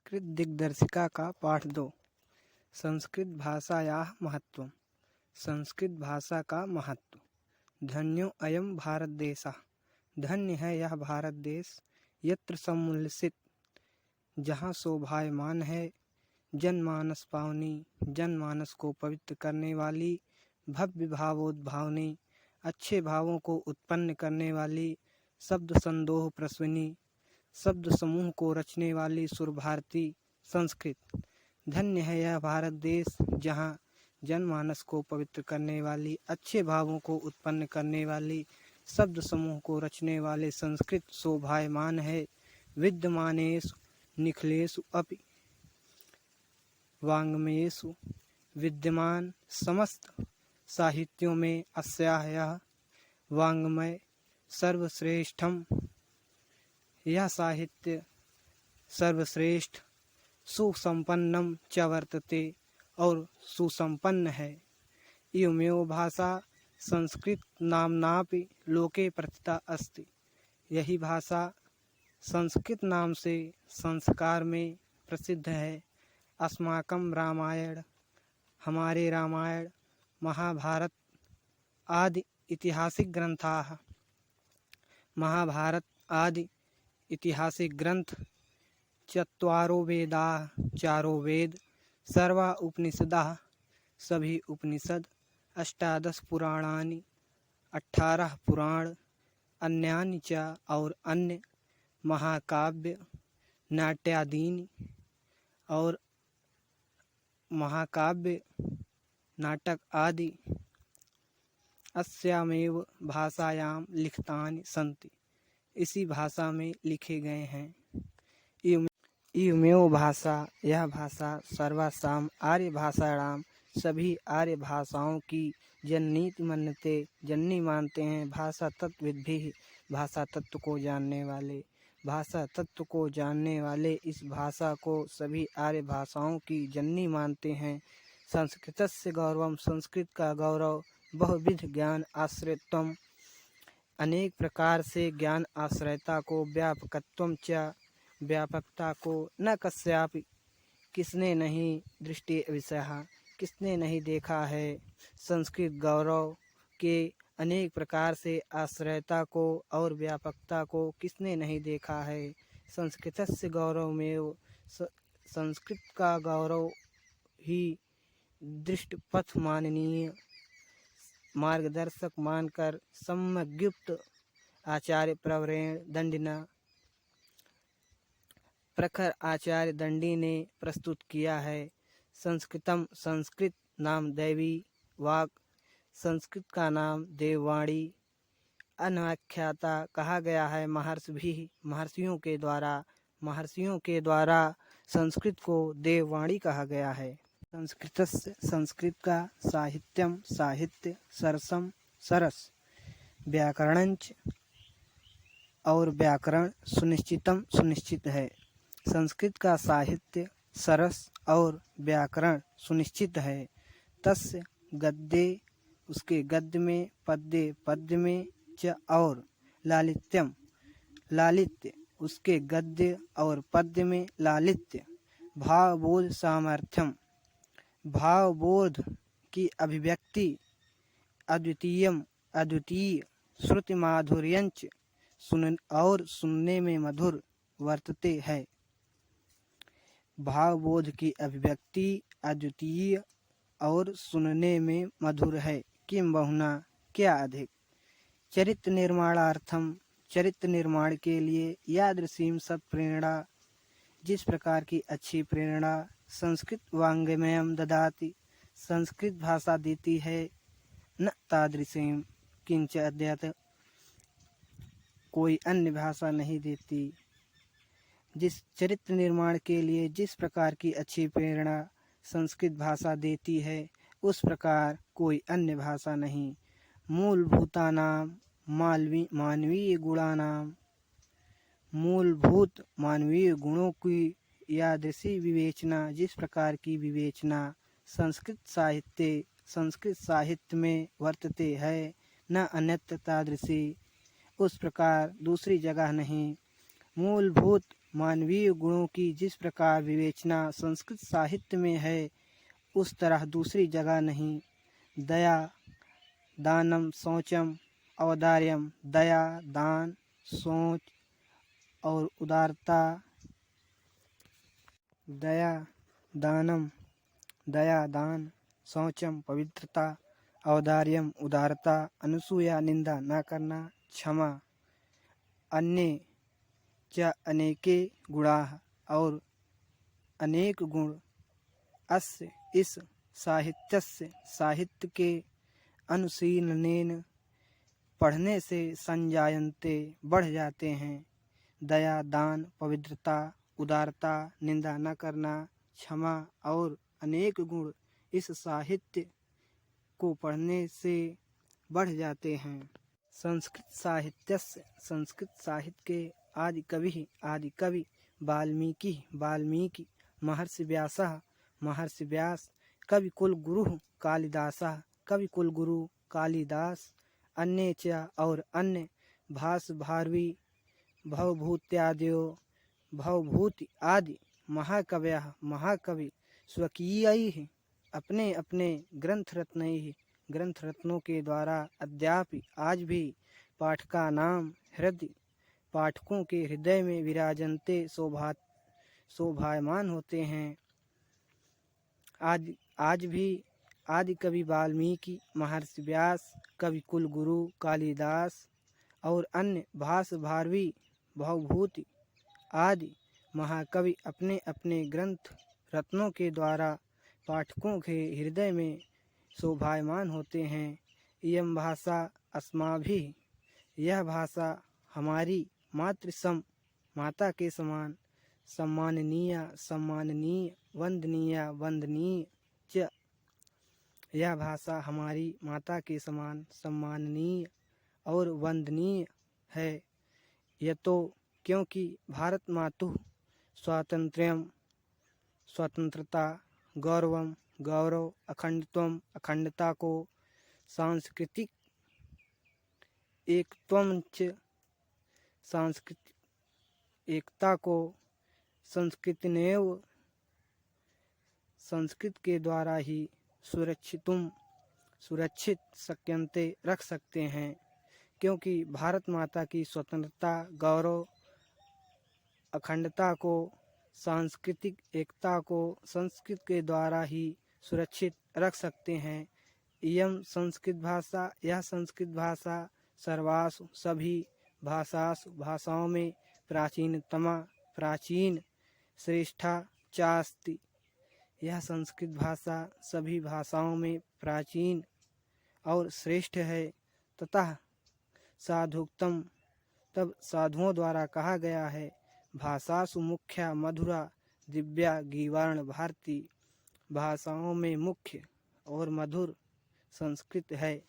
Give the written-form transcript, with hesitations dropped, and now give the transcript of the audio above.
संस्कृत दिग्दर्शिका का पाठ 2। संस्कृत भाषायाः महत्वम्। संस्कृत भाषा का महत्व। धन्यो अयम भारत देशः। धन्य है यह भारत देश। यत्र समुल्लिसित, जहाँ शोभायमान है। जनमानस पावनी, जनमानस को पवित्र करने वाली। भव्य भावोद्भावनी, अच्छे भावों को उत्पन्न करने वाली। शब्द संदोह प्रसविनी, शब्द समूह को रचने वाली सुर भारती संस्कृत। धन्य है यह भारत देश, जहाँ जनमानस को पवित्र करने वाली, अच्छे भावों को उत्पन्न करने वाली, शब्द समूह को रचने वाले संस्कृत शोभायमान है। विद्यमानेषु निखिलेषु अपि वाङ्मयेषु, विद्यमान समस्त साहित्यों में अस्याः यह वाङ्मय सर्वश्रेष्ठम, यह साहित्य सर्वश्रेष्ठ सुसंपन्नम च वर्तते, और सुसंपन्न है। इयमेव भाषा संस्कृत नाम्नापि लोके प्रथिता अस्ति। यही भाषा संस्कृत नाम से संस्कार में प्रसिद्ध है। अस्माकं रामायण, हमारे रामायण, महाभारत आदि ऐतिहासिक ग्रंथाः, महाभारत आदि ऐतिहासिक ग्रंथ। चत्वारो वेदाः, चारों वेद। सर्वा उपनिषदाः, सभी उपनिषद। अष्टादश पुराणानि, 18 पुराण। अन्यानि च, और अन्य। महाकाव्य, नाट्यादीनि, और महाकाव्य नाटक आदि। अस्यामेव भाषायां लिखितानि सन्ति, इसी भाषा में लिखे गए हैं। इयमेव भाषा, यह भाषा सर्वासां आर्य भाषाणां, सभी आर्य भाषाओं की जननीति मन्यते, जननी मानते हैं। भाषा तत्वविद्भिः, भाषा तत्व को जानने वाले। भाषा तत्व को जानने वाले इस भाषा को सभी आर्य भाषाओं की जननी मानते हैं। संस्कृतस्य गौरवम्, संस्कृत का गौरव। बहुविध ज्ञान आश्रयत्वम्, अनेक प्रकार से ज्ञान आश्रयता को। व्यापकत्वं च, व्यापकता को। न कस्यापि, किसने नहीं। दृष्टि विषयः, किसने नहीं देखा है। संस्कृत गौरव के अनेक प्रकार से आश्रयता को और व्यापकता को किसने नहीं देखा है। संस्कृतस्य गौरवमेव, संस्कृत का गौरव ही दृष्टपथ माननीय, मार्गदर्शक मानकर सम्यग्युक्त आचार्य प्रवरेण दंडिना, प्रखर आचार्य दंडी ने प्रस्तुत किया है। संस्कृतम, संस्कृत नाम दैवी वाक, संस्कृत का नाम देववाणी। अनाख्याता, कहा गया है महर्षि भी, महर्षियों के द्वारा। महर्षियों के द्वारा संस्कृत को देववाणी कहा गया है। संस्कृतस्य, संस्कृत का। साहित्यम, साहित्य। सरसम, सरस। व्याकरणंच, और व्याकरण। सुनिश्चितम, सुनिश्चित है। संस्कृत का साहित्य सरस और व्याकरण सुनिश्चित है। तस्य गद्ये, उसके गद्य में। पद्ये, पद्य में। च, और। लालित्यम, लालित्य, उसके गद्य और पद्य में। लालित्य। भावबोध सामर्थ्यम, भावबोध की अभिव्यक्ति। अद्वितीयम, अद्वितीय। श्रुति माधुर्यंच, सुन और सुनने में मधुर। वर्तते है, भावबोध की अभिव्यक्ति अद्वितीय और सुनने में मधुर है। किम बहुना, क्या अधिक। चरित्र निर्माणार्थम, चरित्र निर्माण के लिए। यादृशीम सत् प्रेरणा, जिस प्रकार की अच्छी प्रेरणा। संस्कृत वाङ्मयम् ददाति, संस्कृत भाषा देती है। न तादृशीम किंच अद्यत, कोई अन्य भाषा नहीं देती। जिस चरित्र निर्माण के लिए जिस प्रकार की अच्छी प्रेरणा संस्कृत भाषा देती है, उस प्रकार कोई अन्य भाषा नहीं। मूलभूतानां मानवीय गुणानां, मूलभूत मानवीय गुणों की यादृशी विवेचना, जिस प्रकार की विवेचना संस्कृत साहित्य में वर्तते है। न अन्यत्र तादृशी, उस प्रकार दूसरी जगह नहीं। मूलभूत मानवीय गुणों की जिस प्रकार विवेचना संस्कृत साहित्य में है उस तरह दूसरी जगह नहीं। दया, दानम, शौचम, औदार्यम। दया, दान, सोच और उदारता। दया, दानम, दया, दान, शौचम, पवित्रता, औदार्यम, उदारता, अनुसूया, निंदा न करना, क्षमा, अन्य च अनेके गुणाः और अनेक गुण, अस्य इस साहित्यस्य साहित्य के अनुशीलनेन पढ़ने से संजायन्ते बढ़ जाते हैं। दया, दान, पवित्रता, उदारता, निंदा न करना, क्षमा और अनेक गुण इस साहित्य को पढ़ने से बढ़ जाते हैं। संस्कृत साहित्यस्य संस्कृत साहित्य के आदि कवि वाल्मीकि, महर्षि व्यासः महर्षि व्यास, कविकुल गुरुः कालिदासः कविकुल गुरु कालिदास, अन्य च और अन्य भास भारवी भवभूत्यादयो भवभूति आदि महाकवयः महाकवि स्वकीयैः अपने अपने ग्रंथरत्नैः ग्रंथरत्नों के द्वारा अद्यापि आज भी पाठकों के हृदय में विराजन्ते शोभायमान होते हैं। आज भी आदि कवि वाल्मीकि, महर्षि व्यास, कविकुल गुरु कालिदास और अन्य भास भारवी भवभूति आदि महाकवि अपने अपने ग्रंथ रत्नों के द्वारा पाठकों के हृदय में शोभायमान होते हैं। इयं भाषा अस्माभिः, यह भाषा हमारी माता के समान सम्माननीय वंदनीय च, यह भाषा हमारी माता के समान सम्माननीय और वंदनीय है। यतो क्योंकि भारत मातुः स्वतंत्रता, गौरव, अखंडता को, सांस्कृतिक एकता को संस्कृत के द्वारा ही सुरक्षित शक्यन्ते रख सकते हैं। क्योंकि भारत माता की स्वतंत्रता, गौरव, अखंडता को, सांस्कृतिक एकता को संस्कृत के द्वारा ही सुरक्षित रख सकते हैं। यह संस्कृत भाषा सर्वासु सभी भाषाओं में प्राचीन श्रेष्ठा चास्ति। यह संस्कृत भाषा सभी भाषाओं में प्राचीन और श्रेष्ठ है। ततः साधुक्तम, तब साधुओं द्वारा कहा गया है, भाषासु मुख्या मधुरा दिव्या गीर्वाण भारती, भाषाओं में मुख्य और मधुर संस्कृत है।